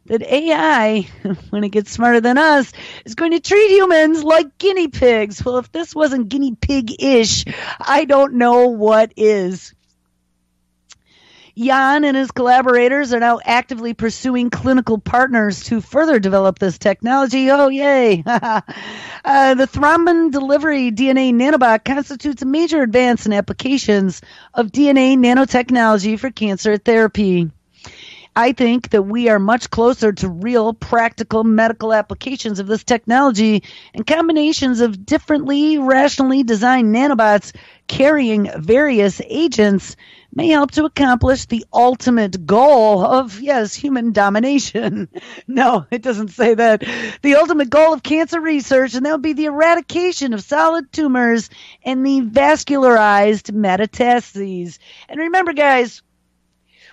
that AI, when it gets smarter than us, is going to treat humans like guinea pigs. Well, if this wasn't guinea pig-ish, I don't know what is. Jan and his collaborators are now actively pursuing clinical partners to further develop this technology. Oh, yay. The thrombin delivery DNA nanobot constitutes a major advance in applications of DNA nanotechnology for cancer therapy. I think that we are much closer to real practical medical applications of this technology, and combinations of differently rationally designed nanobots carrying various agents may help to accomplish the ultimate goal of, yes, human domination. No, it doesn't say that. The ultimate goal of cancer research, and that would be the eradication of solid tumors and the vascularized metastases. And remember, guys,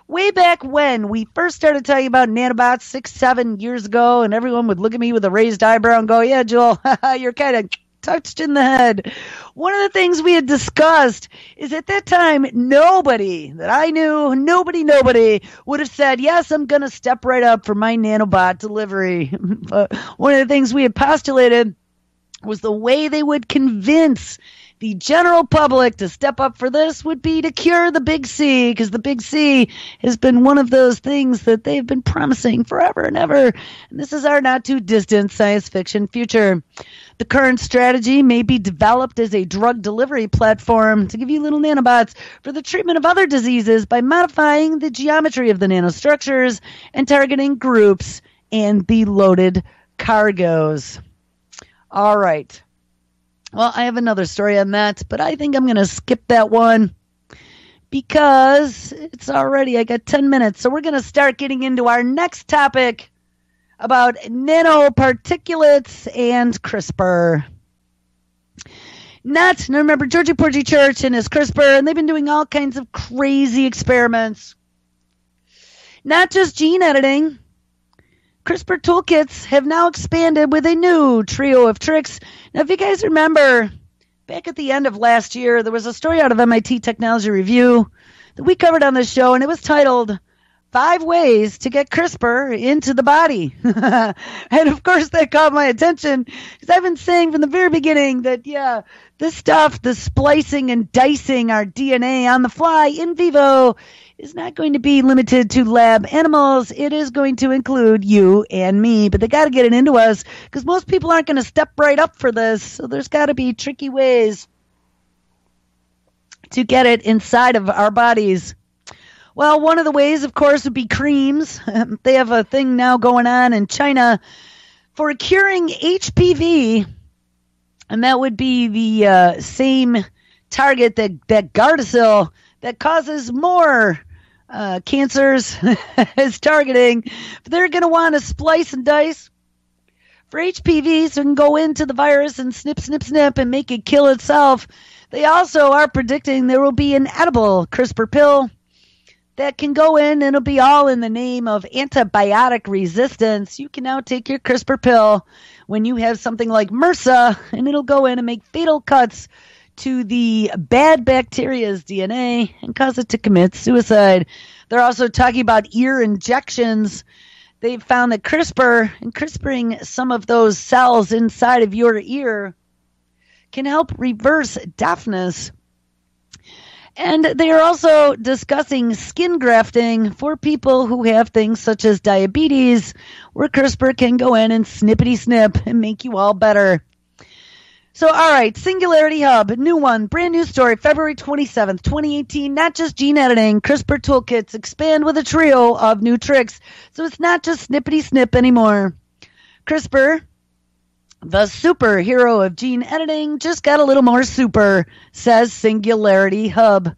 way back when we first started talking about nanobots 6-7 years ago, and everyone would look at me with a raised eyebrow and go, yeah, Joel, you're kind of touched in the head. One of the things we had discussed is at that time, nobody that I knew, nobody would have said, yes, I'm going to step right up for my nanobot delivery. One of the things we had postulated was the way they would convince the general public to step up for this would be to cure the big C, because the big C has been one of those things that they've been promising forever and ever. And this is our not too distant science fiction future. The current strategy may be developed as a drug delivery platform to give you little nanobots for the treatment of other diseases by modifying the geometry of the nanostructures and targeting groups and the loaded cargoes. All right. Well, I have another story on that, but I think I'm going to skip that one because it's already, I got 10 minutes. So we're going to start getting into our next topic about nanoparticulates and CRISPR. Now remember, Georgie Porgy Church and his CRISPR, and they've been doing all kinds of crazy experiments. Not just gene editing. CRISPR toolkits have now expanded with a new trio of tricks. Now, if you guys remember, back at the end of last year, there was a story out of MIT Technology Review that we covered on this show, and it was titled 5 Ways to Get CRISPR into the Body. And, of course, that caught my attention because I've been saying from the very beginning that, yeah, this stuff, the splicing and dicing our DNA on the fly in vivo, is not going to be limited to lab animals. It is going to include you and me, but they got to get it into us because most people aren't going to step right up for this. So there's got to be tricky ways to get it inside of our bodies. Well, one of the ways, of course, would be creams. They have a thing now going on in China for curing HPV, and that would be the same target that Gardasil that causes more cancers is targeting. But they're going to want to splice and dice for HPV so it can go into the virus and snip, and make it kill itself. They also are predicting there will be an edible CRISPR pill that can go in, and it'll be all in the name of antibiotic resistance. You can now take your CRISPR pill when you have something like MRSA, and it'll go in and make fatal cuts to the bad bacteria's DNA and cause it to commit suicide. They're also talking about ear injections. They've found that CRISPR and CRISPRing some of those cells inside of your ear can help reverse deafness. And they are also discussing skin grafting for people who have things such as diabetes, where CRISPR can go in and snippety snip and make you all better. So, all right, Singularity Hub, new one, brand new story, February 27th, 2018. Not just gene editing, CRISPR toolkits expand with a trio of new tricks. So it's not just snippety snip anymore. CRISPR, the superhero of gene editing, just got a little more super, says Singularity Hub.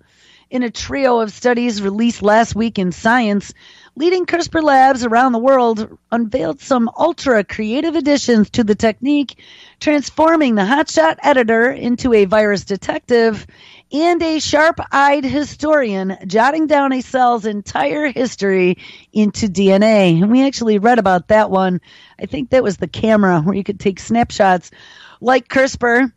In a trio of studies released last week in Science, leading CRISPR labs around the world unveiled some ultra-creative additions to the technique, transforming the hotshot editor into a virus detective and a sharp-eyed historian, jotting down a cell's entire history into DNA. And we actually read about that one. I think that was the camera where you could take snapshots. Like CRISPR,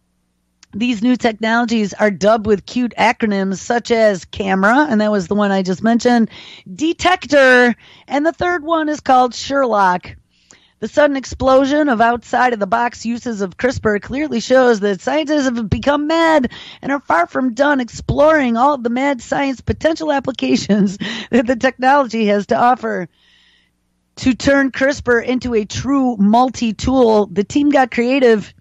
these new technologies are dubbed with cute acronyms such as camera, and that was the one I just mentioned, detector, and the third one is called Sherlock. The sudden explosion of outside-of-the-box uses of CRISPR clearly shows that scientists have become mad and are far from done exploring all of the mad science potential applications that the technology has to offer. To turn CRISPR into a true multi-tool, the team got creative.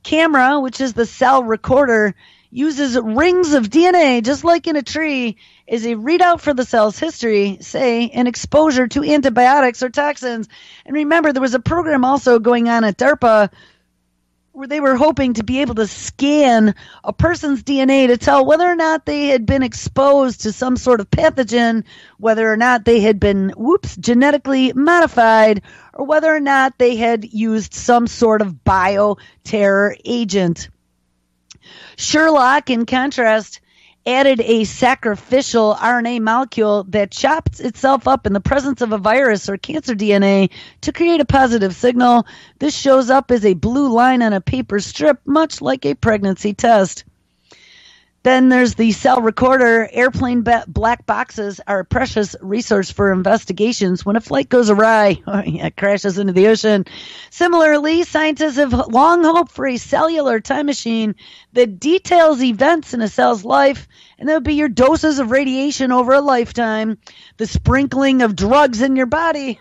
Camera, which is the cell recorder, uses rings of DNA, just like in a tree, as a readout for the cell's history, say, an exposure to antibiotics or toxins. And remember, there was a program also going on at DARPA where they were hoping to be able to scan a person's DNA to tell whether or not they had been exposed to some sort of pathogen, whether or not they had been, genetically modified, or whether or not they had used some sort of bioterror agent. Sherlock, in contrast, added a sacrificial RNA molecule that chops itself up in the presence of a virus or cancer DNA to create a positive signal. This shows up as a blue line on a paper strip, much like a pregnancy test. Then there's the cell recorder. Airplane black boxes are a precious resource for investigations when a flight goes awry or crashes into the ocean. Similarly, scientists have long hoped for a cellular time machine that details events in a cell's life, and that would be your doses of radiation over a lifetime, the sprinkling of drugs in your body,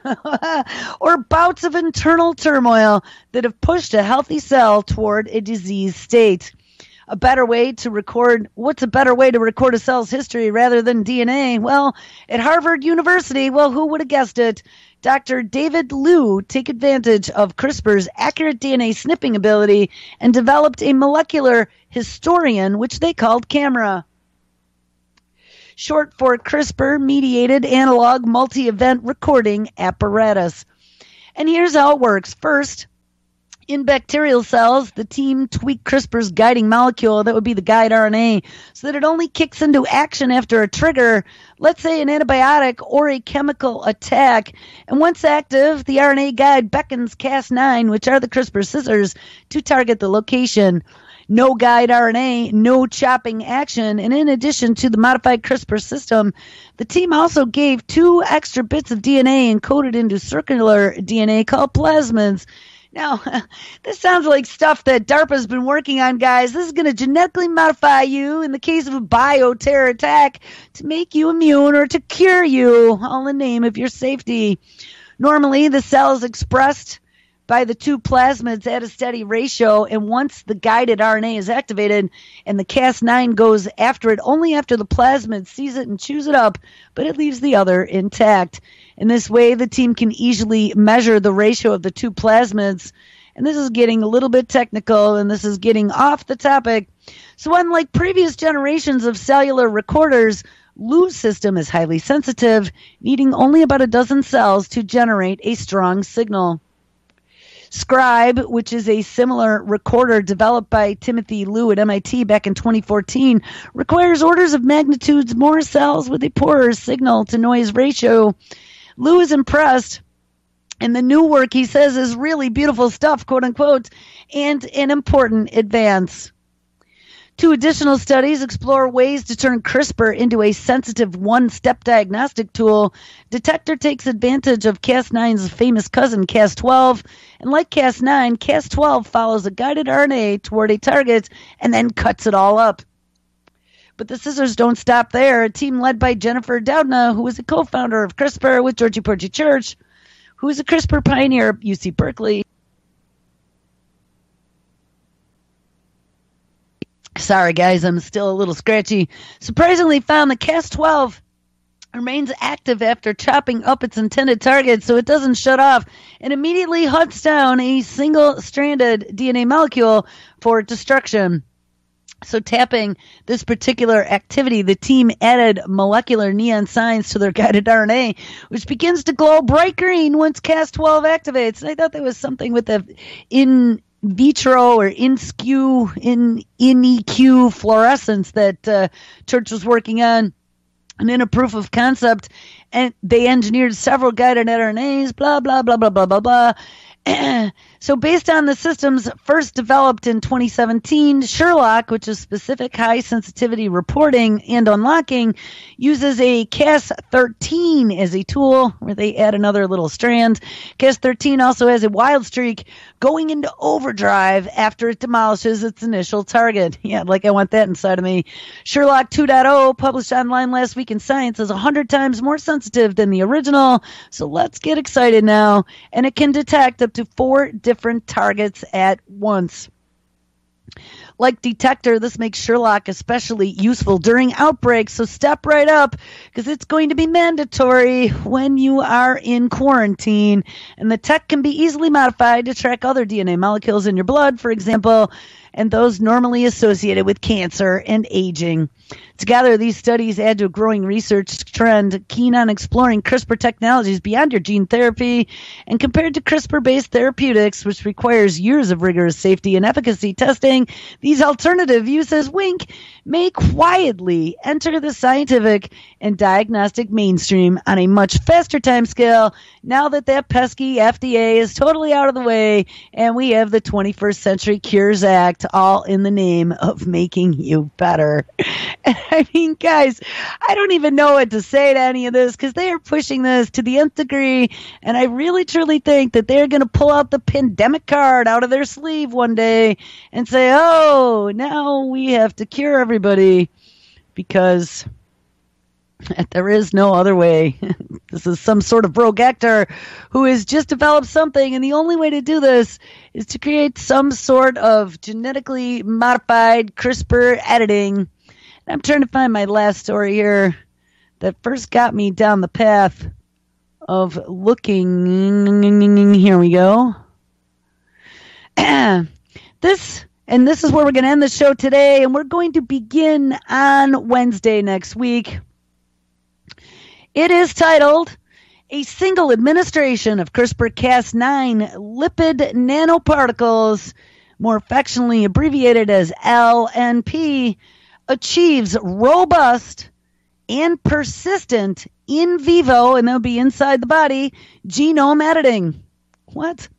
or bouts of internal turmoil that have pushed a healthy cell toward a disease state. What's a better way to record a cell's history rather than DNA? Well, at Harvard University, who would have guessed it? Dr. David Liu took advantage of CRISPR's accurate DNA snipping ability and developed a molecular historian, which they called CAMERA. Short for CRISPR-mediated analog multi-event recording apparatus. And here's how it works. First, in bacterial cells, the team tweaked CRISPR's guiding molecule, that would be the guide RNA, so that it only kicks into action after a trigger, let's say an antibiotic or a chemical attack. And once active, the RNA guide beckons Cas9, which are the CRISPR scissors, to target the location. No guide RNA, no chopping action. And in addition to the modified CRISPR system, the team also gave 2 extra bits of DNA encoded into circular DNA called plasmids. Now, this sounds like stuff that DARPA's been working on, guys. This is going to genetically modify you in the case of a bioterror attack to make you immune or to cure you, all in the name of your safety. Normally, the cell is expressed by the 2 plasmids at a steady ratio, and once the guided RNA is activated and the Cas9 goes after it, only after the plasmid sees it and chews it up, but it leaves the other intact. In this way, the team can easily measure the ratio of the 2 plasmids. And this is getting a little bit technical, and this is getting off the topic. So unlike previous generations of cellular recorders, Liu's system is highly sensitive, needing only about a dozen cells to generate a strong signal. Scribe, which is a similar recorder developed by Timothy Liu at MIT back in 2014, requires orders of magnitudes more cells with a poorer signal-to-noise ratio. Liu is impressed, and the new work, he says, is really beautiful stuff, quote-unquote, and an important advance. 2 additional studies explore ways to turn CRISPR into a sensitive one-step diagnostic tool. Detector takes advantage of Cas9's famous cousin, Cas12, and like Cas9, Cas12 follows a guided RNA toward a target and then cuts it all up. But the scissors don't stop there. A team led by Jennifer Doudna, who was a co-founder of CRISPR with Georgie Porgy Church, who is a CRISPR pioneer at UC Berkeley. Sorry, guys, I'm still a little scratchy. Surprisingly found that Cas12 remains active after chopping up its intended target, so it doesn't shut off, and immediately hunts down a single-stranded DNA molecule for destruction. So tapping this particular activity, the team added molecular neon signs to their guided RNA, which begins to glow bright green once Cas12 activates. And I thought there was something with the in vitro or in EQ fluorescence that Church was working on. And in a proof of concept, and they engineered several guided RNAs, blah, blah, blah, blah, blah, blah, blah. So based on the systems first developed in 2017, Sherlock, which is specific high sensitivity reporting and unlocking, uses a Cas13 as a tool where they add another little strand. Cas13 also has a wild streak going into overdrive after it demolishes its initial target. Yeah, like I want that inside of me. Sherlock 2.0, published online last week in Science, is 100 times more sensitive than the original. So let's get excited now. And it can detect up to 4 different targets at once. like detector. This makes Sherlock especially useful during outbreaks. So step right up, because it's going to be mandatory when you are in quarantine. And the tech can be easily modified to track other DNA molecules in your blood, for example, and those normally associated with cancer and aging. Together, these studies add to a growing research trend keen on exploring CRISPR technologies beyond your gene therapy, and compared to CRISPR-based therapeutics, which requires years of rigorous safety and efficacy testing, these alternative uses, wink, may quietly enter the scientific and diagnostic mainstream on a much faster timescale now that pesky FDA is totally out of the way and we have the 21st Century Cures Act, all in the name of making you better. I mean, guys, I don't even know what to say to any of this, because they are pushing this to the nth degree, and I really truly think that they're going to pull out the pandemic card out of their sleeve one day and say, oh, now we have to cure everybody, because there is no other way. This is some sort of rogue actor who has just developed something, and the only way to do this is to create some sort of genetically modified CRISPR editing. I'm trying to find my last story here that first got me down the path of looking. Here we go. This is where we're going to end the show today, and we're going to begin on Wednesday next week. It is titled, A Single Administration of CRISPR-Cas9 Lipid Nanoparticles, more affectionately abbreviated as LNP, achieves robust and persistent in vivo, and they'll be inside the body, genome editing. What?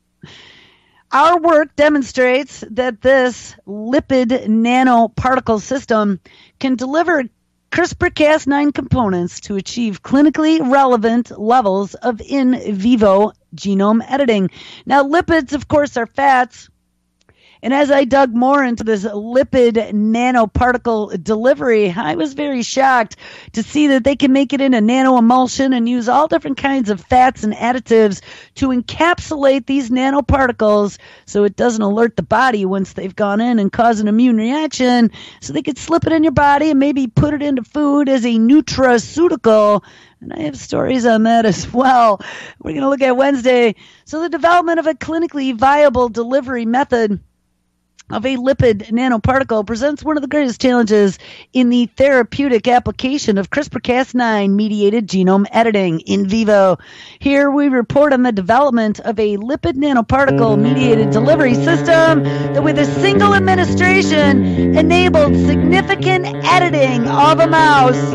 Our work demonstrates that this lipid nanoparticle system can deliver CRISPR-Cas9 components to achieve clinically relevant levels of in vivo genome editing. Now, lipids, of course, are fats. And as I dug more into this lipid nanoparticle delivery, I was very shocked to see that they can make it in a nanoemulsion and use all different kinds of fats and additives to encapsulate these nanoparticles so it doesn't alert the body once they've gone in and cause an immune reaction. So they could slip it in your body and maybe put it into food as a nutraceutical. And I have stories on that as well. We're going to look at Wednesday. So the development of a clinically viable delivery method of a lipid nanoparticle presents one of the greatest challenges in the therapeutic application of CRISPR-Cas9 mediated genome editing in vivo. Here we report on the development of a lipid nanoparticle mediated delivery system that with a single administration enabled significant editing of a mouse.